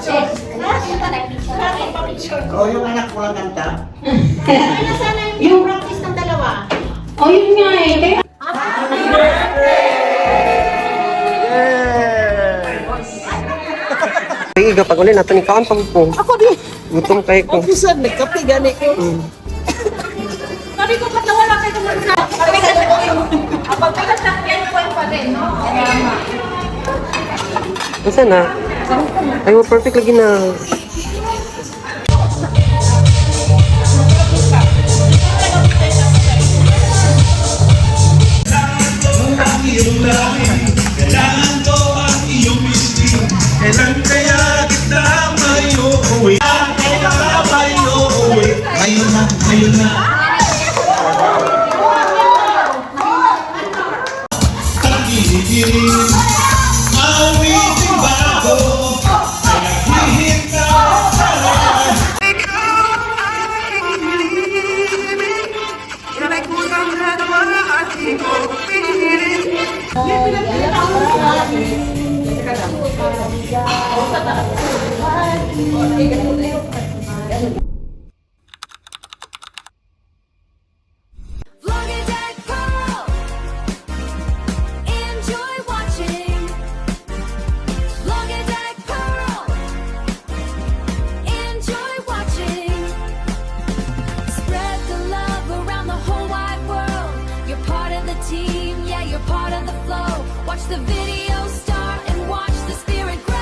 Oh, yung anak ko lang kanta. Ano sana yung practice ng dalawa? Oh, yun nga eh. Kaya Ay, kapag ulit natin ikaon pang po. Ako din. Gutom kayo ko. Officer, nagkape gani ko. Sabi ko, ba't nawala kayo ng mga Kapag may kasakyan ko pa din, no? Saan na? Ay, perfect lagi na. Kailangan ko ang iyong mistis. Kailan kaya kita may-uwi? Kaya may-uwi? Ngayon na, ngayon na. Tagiligirin, awitin bago, naghihintay sa lahat. Ikaw ang hinihiling, ila'y kulang na naman at di ko pinihiling. Vlogger Pearl, enjoy watching. Vlogger Pearl, enjoy watching. Spread the love around the whole wide world. You're part of the team, yeah, you're part of the flow. Watch the video start and watch the spirit grow.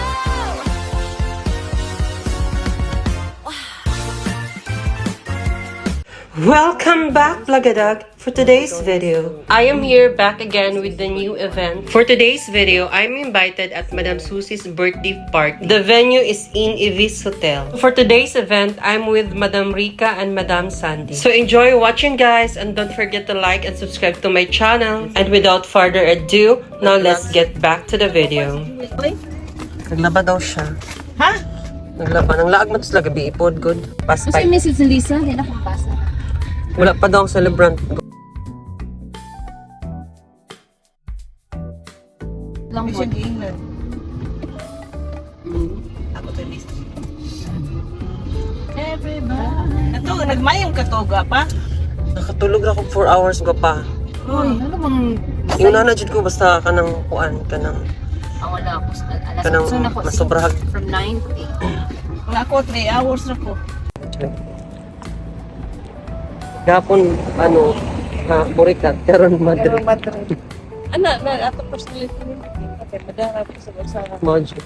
Welcome back, Vlogadog, for today's video. I am here back again with the new event. For today's video, I'm invited at Madam Susie's birthday party. The venue is in Ibis Hotel. For today's event, I'm with Madam Rika and Madam Sandy. So enjoy watching, guys, and don't forget to like and subscribe to my channel. And without further ado, now let's get back to the video. Naglaba daw siya. Ha? Naglaba. Nang laag mo ito sila gabi ipod, good. kasi Paspay. message ni Lisa, hindi na kong basa. Wala pa daw ang celebrant. Lang mo. Mission England. Ako to list. Everybody. Ito, nagmayong katoga pa. Nakatulog na ako 4 hours ko pa. Uy, ano bang... Yung nanajud ko basta ka ng kuan, ka ng wala ako. Alas Kanang 8 na ako. masobrahag. From 9 to 8. Nga ako, 3 hours na po. Gapon, ano, Burikat, karon Pero Madrid. Madrid. Ana, na ato personality ni. Okay, madara po sa Barcelona. Mojo.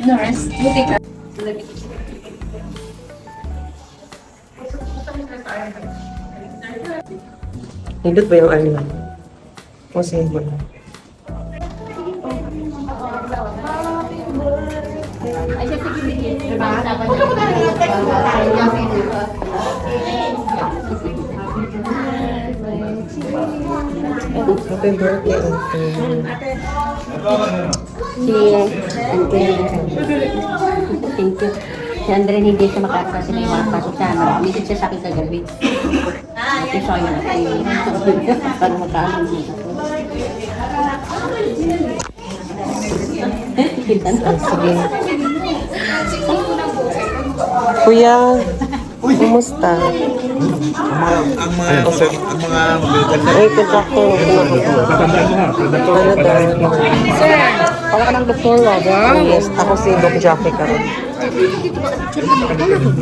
Nurse, buti ka. Hindot ba yung ano? O sige mo. Happy birthday, Uncle. Thank you. Si Andre hindi siya makakasya sila yung makapasok sa amin. Minsan siya sa akin kagabi. Ito siya yun. Para magkaalam dito. Sige. Kuya, kumusta? Ang mga Ay, kontakto ng pinakita. Ano daw? Sir, wala ka ng doktor, waba? Yes, ako si Doc Jackie karon.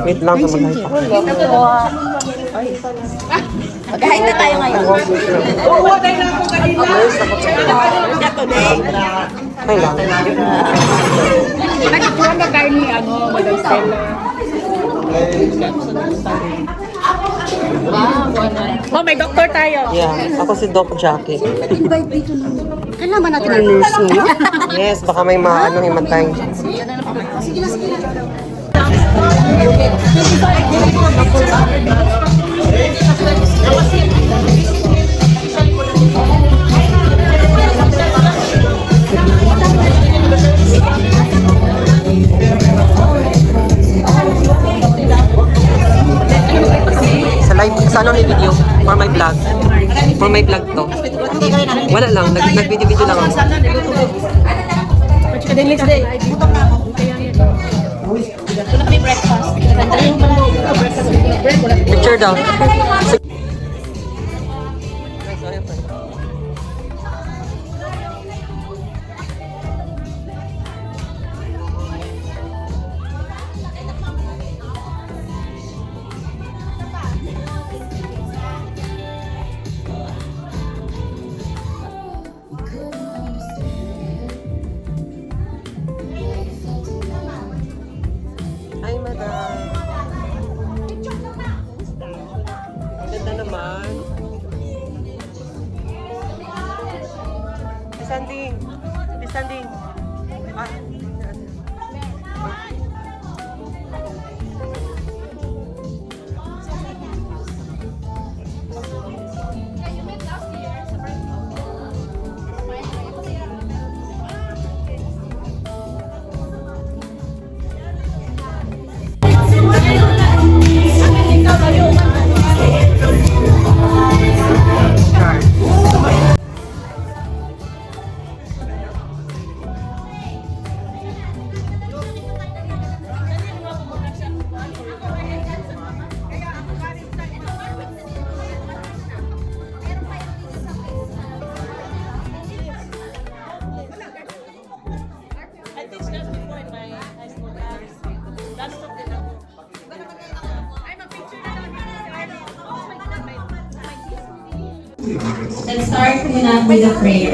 Wait lang sa maghay pa. Mag-hide na tayo ngayon. Siya today. Ay lang. Oh, may doktor tayo. Yeah, ako si Doc Jackie. Kailangan natin ang nurse mo. Yes, baka may maano himatay. Sa live, sa ano ni video? For my vlog. For my vlog to. Wala lang, nag-video-video lang ako. Picture daw. Ay, madam. Ang ganda naman. Sanding. Sanding. Ah. Let's start muna with a prayer.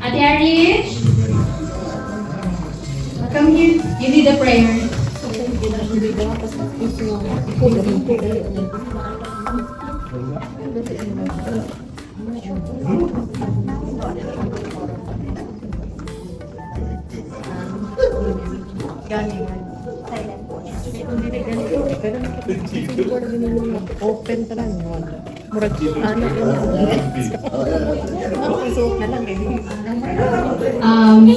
Ate Arish, come here. You need a prayer.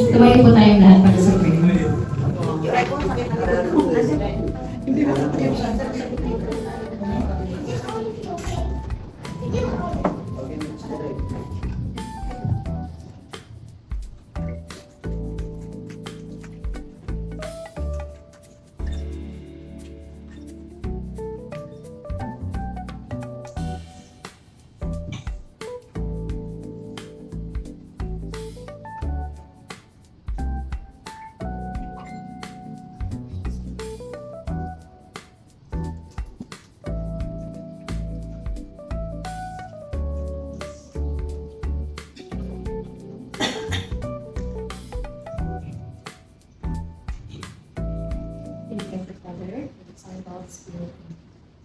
Tumayo po tayong lahat para sa prayer.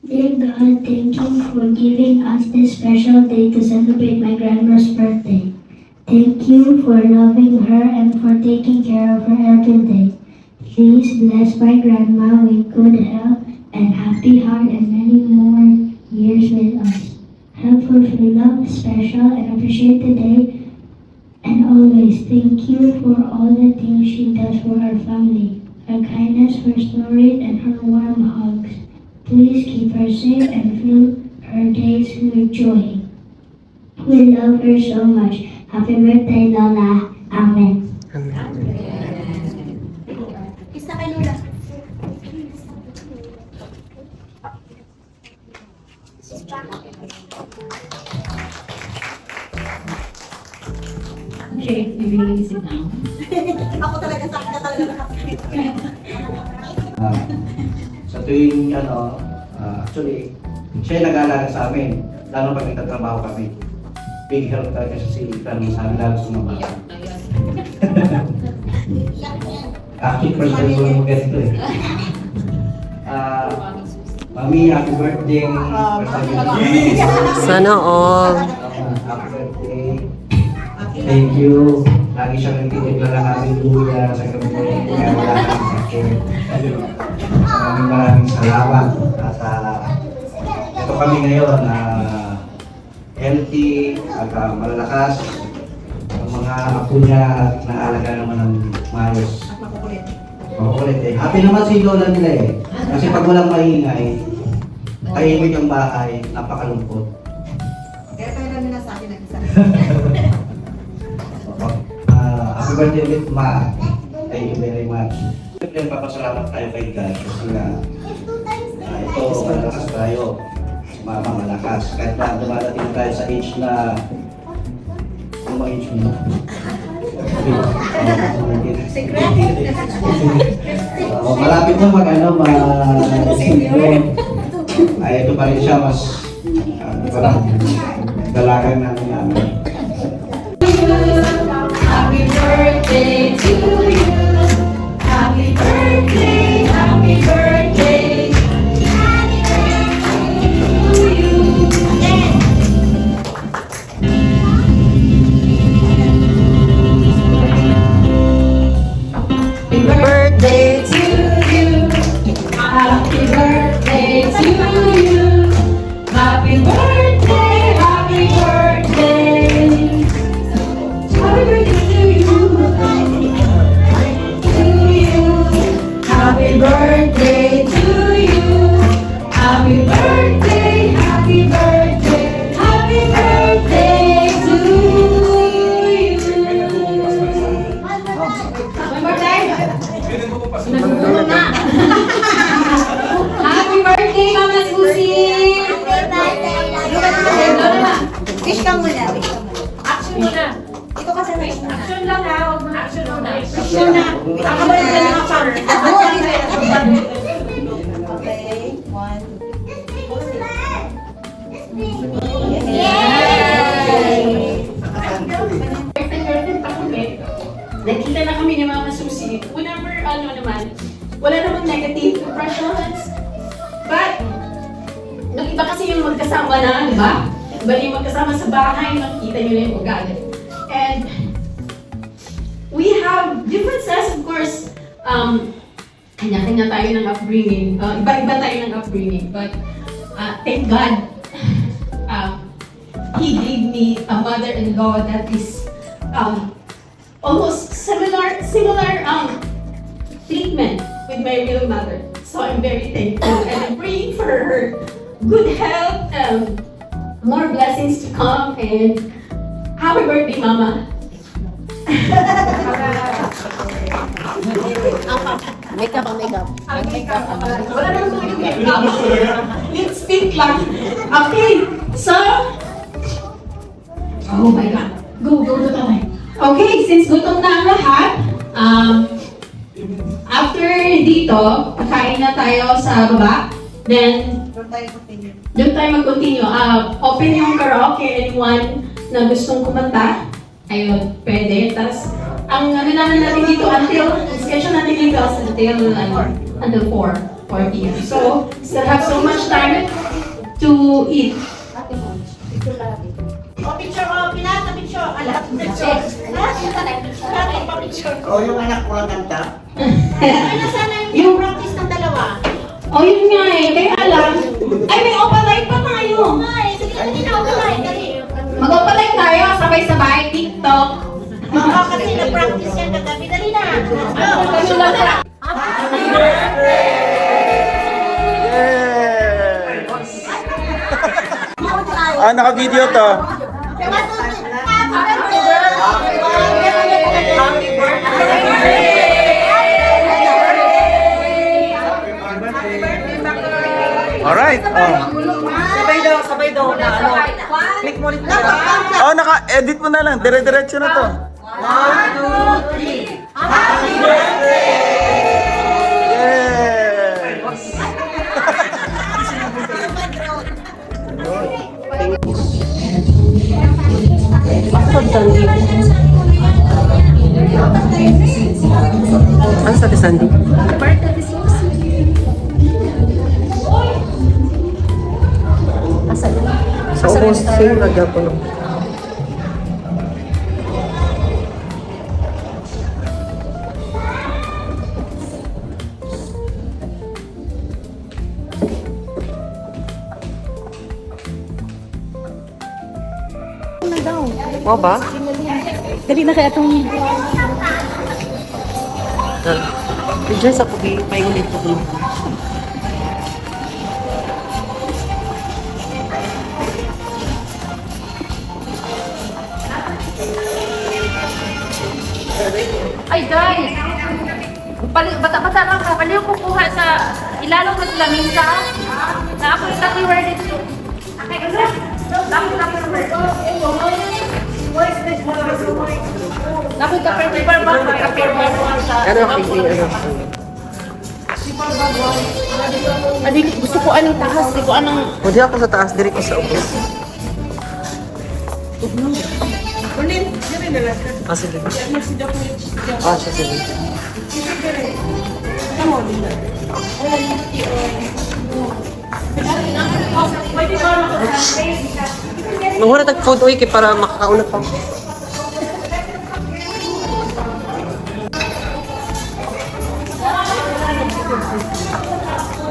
Dear God, thank you for giving us this special day to celebrate my grandma's birthday. Thank you for loving her and for taking care of her every day. Please bless my grandma with good health and happy heart and many more years with us. Help her feel loved, special, and appreciate the day. And always thank you for all the things she does for our family, her kindness, her stories, and her warm hugs. Please keep her safe and fill her days with joy. We love her so much. Happy birthday, Lola. Amen. Isa kay Lola. Sa tuwing actually, siya yung nag-aalaga sa amin. Lalo pag nagtatrabaho kami. Big help talaga siya si Itan sa amin lalo sa mga bata. Actually, first time ko lang ganito eh. Mami, happy birthday. Sana all. Happy birthday. Thank you. Lagi siyang nagtitipla ng aming luya sa gabi ko. Kaya wala kang sakit. Maraming salamat. At ito kami ngayon na healthy at malalakas. Ang mga apo niya at naalaga naman ng maayos. Makukulit eh. Happy naman si Lola nila eh. Kasi pag walang maingay, tahimik ang bahay, napakalungkot. Kaya tayo namin na sa akin nag-isa. Happy birthday ulit, Ma. Thank you very much. Siyempre, papasalamat tayo kay God kasi nga ito, malakas tayo. Mama, malakas. Kahit na dumadating tayo sa age na ano ba age mo? Malapit na ay ito pa rin siya mas dalagan namin. Happy birthday to you. Happy birthday, happy birthday. Happy birthday to you. Happy birthday to you. Happy birthday to you. Happy birthday, happy birthday. Happy birthday to you. Happy birthday to you. Happy birthday, happy birthday, happy birthday to you. One more time. Happy birthday, Mama Susie. Wish ka muna, wish ka muna. Action muna. Ito kasi wish muna. Action lang ha, huwag mo action muna. Action na. Ako ba yung mga fan? Okay, 1, 2. Nakita na kami ni Mama Susie. Whenever, wala namang negative impressions. But, nung iba kasi yung magkasama na, di ba? Iba yung magkasama sa bahay, makikita nyo na yung ugali. And, we have differences, of course. Kanya-kanya tayo ng upbringing. Iba-iba tayo ng upbringing. But, thank God, He gave me a mother-in-law that is almost similar treatment with my real mother. So I'm very thankful and I'm praying for her good health and more blessings to come, and happy birthday, Mama. Makeup ang makeup. Wala naman talaga makeup. Lipstick lang. Okay, so oh my God. Go tayo. Okay, since gutom na ang lahat, after dito, kakain na tayo sa baba. Then, doon tayo mag-continue. Open yung karaoke, anyone na gustong kumanta. Ayun, pwede. Tapos, ang naman natin dito schedule natin dito until 4 p.m. So, still have so much time to eat. Picture ko, pinata picture. Alam, picture. Picture. Yung anak ko ang kanta? Ano sana yung practice ng dalawa? Oh, yun nga eh. Kaya alam. Ay, may opalite pa tayo. Ay, sige na din ako kumain. Dali. Mag-opalite tayo, sabay-sabay, TikTok. Baka kasi na-practice yan kagabi. Dali na. Happy birthday! Naka-video to. Alright. Sabay daw na click mo ulit na. Naka-edit mo na lang. Dire-diretso na to. 1, 2, 3. Yeah! Ano sa Sandy? Birthday ni Susie. Asa yun? Sa ubos, same lagyan po. Mo ba? Dali na kaya itong Diyan sa pugi, paingulit po. Ay, guys! Bata-bata lang ka. Baliw kukuha sa ilalong na sila minsa. Na ako yung lucky word dito. Okay, ano? Lucky word. Lucky paper bag. Paper bag. Ano ano? Adi, gusto ko anong tahas. Di ko anong... O di ako sa taas, diri ko sa ubos. Ah, sige. Ah, siya, sige. Manghura tag food oy kay para makakaunat pa.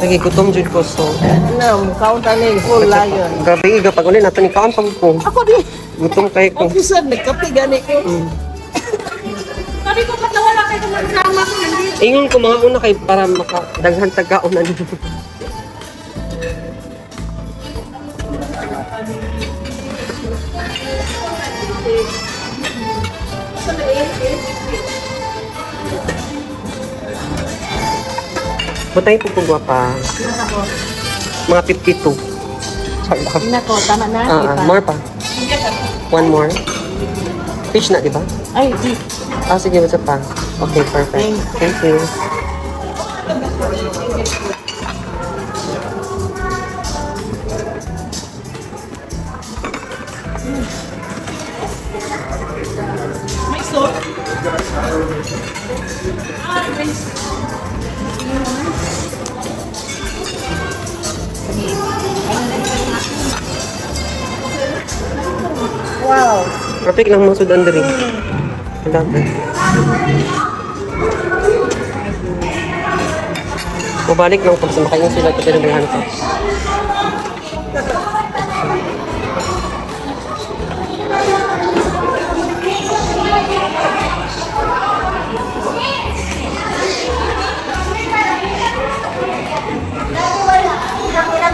Lagi gutom jud ko so. No, count ani full lion. Gabi iga pag uli nato ni kaon pag ko. Ako di. Gutom kay ko. Opisan nagkape gani ko. Sabi ko, ba't nawala kayo ng magsama ko? Nandito. Ingon ko mga una kay para makadaghan tagkaon na dito. Butay po kung pa. Mga 52. Sorry. Nako, tama na. More pa. One more. Fish na, di ba? Ay, di. Ah, sige, what's up pa? Okay, perfect. Thank you. Wow. Perfect lang mo sudan diri. Dami. Mabalik lang pag sumakain sila ito pinagdahan ko.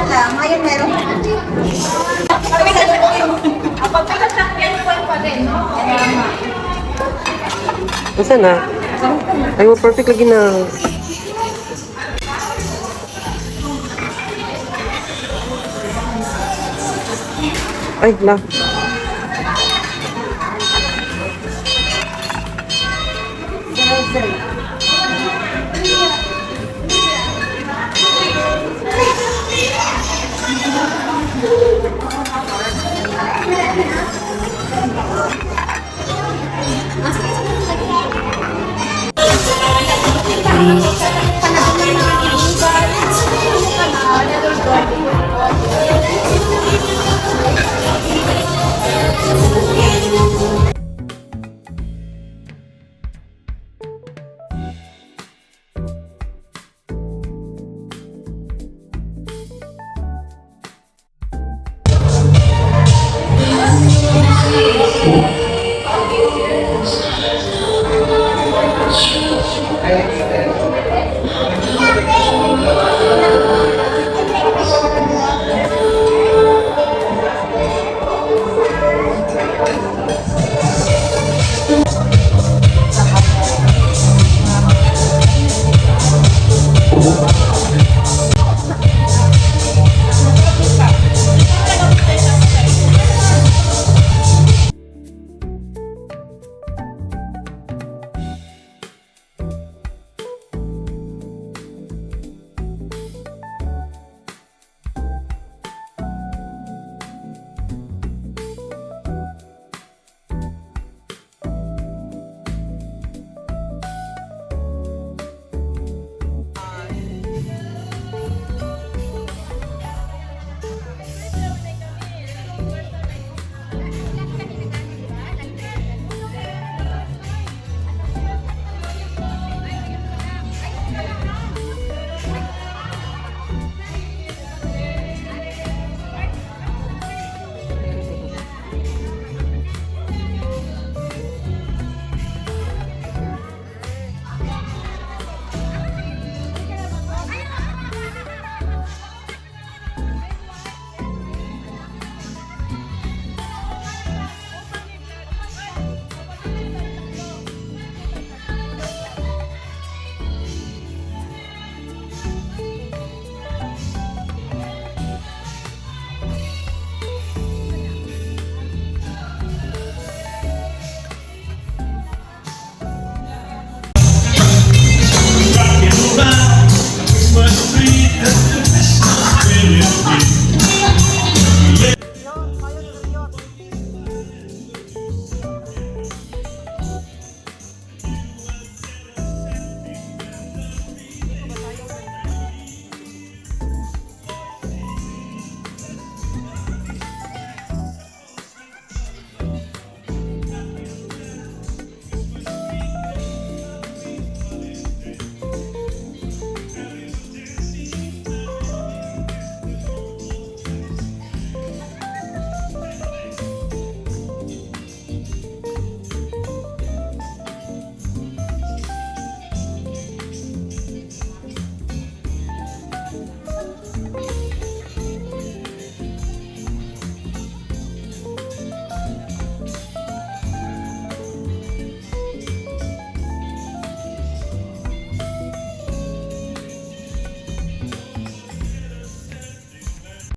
Ngayon meron. Kapag pinasakyan ko pa din, no? Masa na? Ay, perfect lagi na. Ay, la.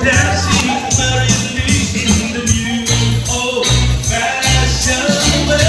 Dancing merrily in the new old-fashioned way.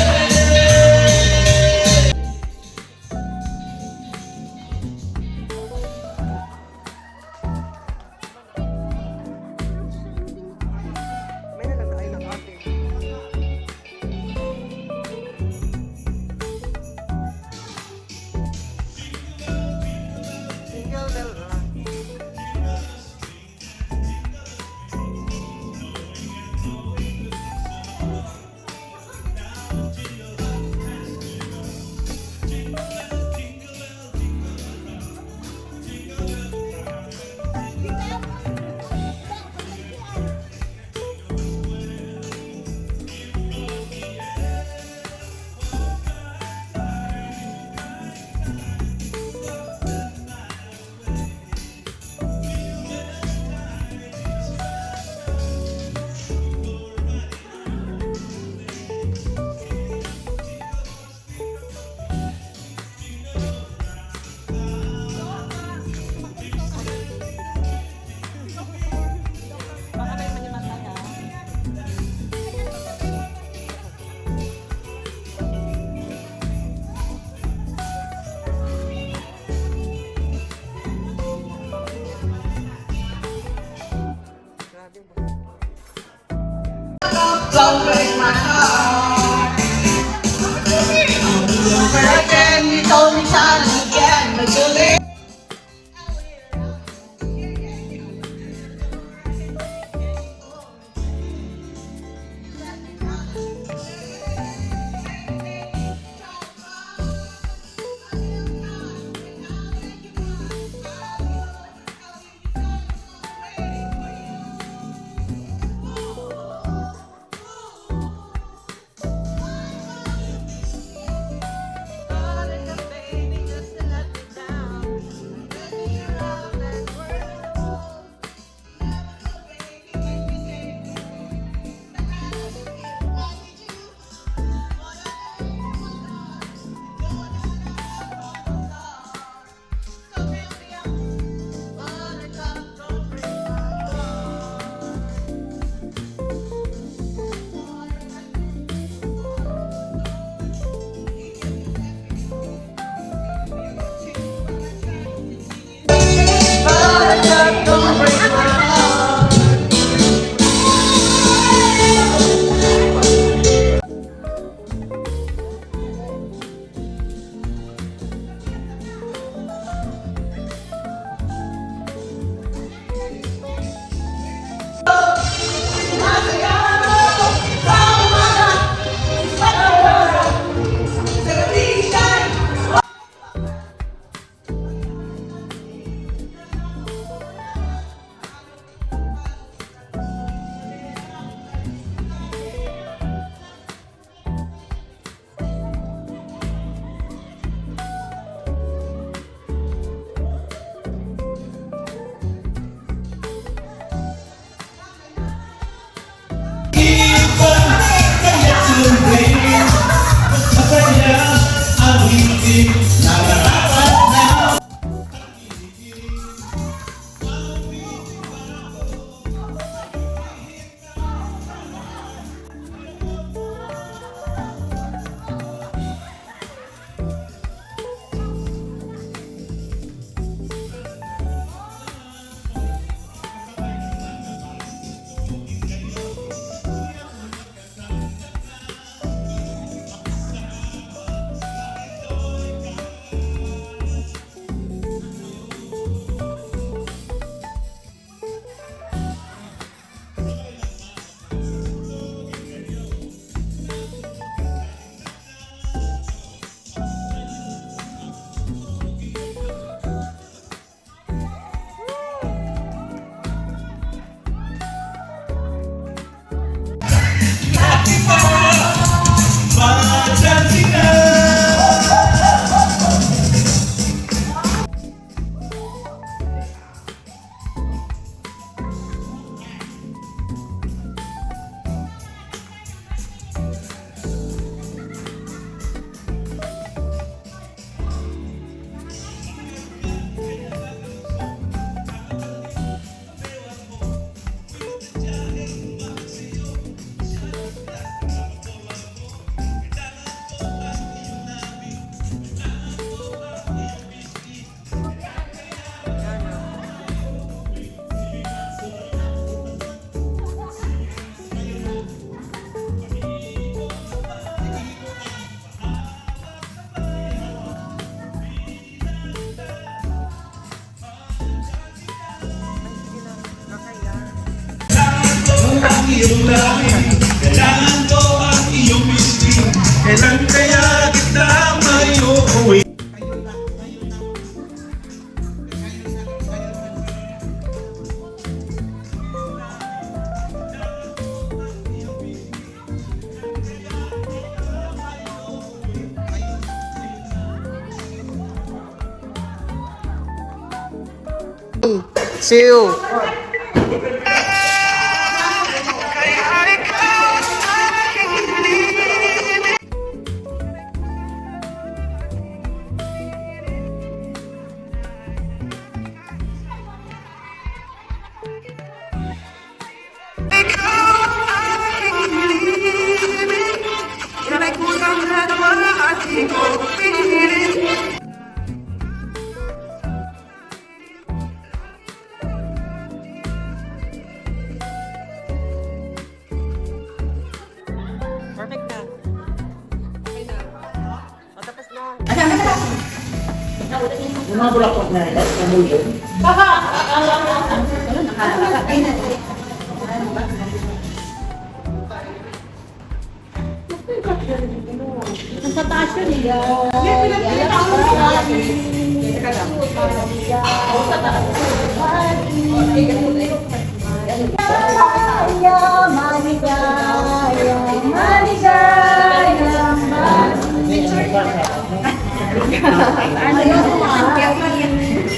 Don't break my heart. Over again, you told me time and again, but you leave. Kailan kaya kita may uuwi? Two. Perfect na. Okay na. O, tapos na. Yung mga bulakot na rin, sa mulo. Sa taas yun eh.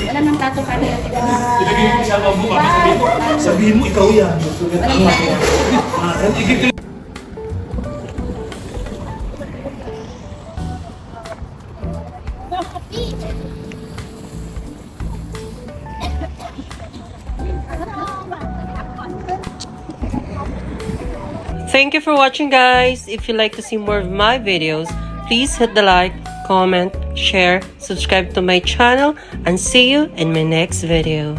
Wala nang tato ka rin. Ilagay mo sa babo kami, sabihin mo ikaw yan. Thank you for watching, guys. If you like to see more of my videos, please hit the like, comment, share, subscribe to my channel, and see you in my next video.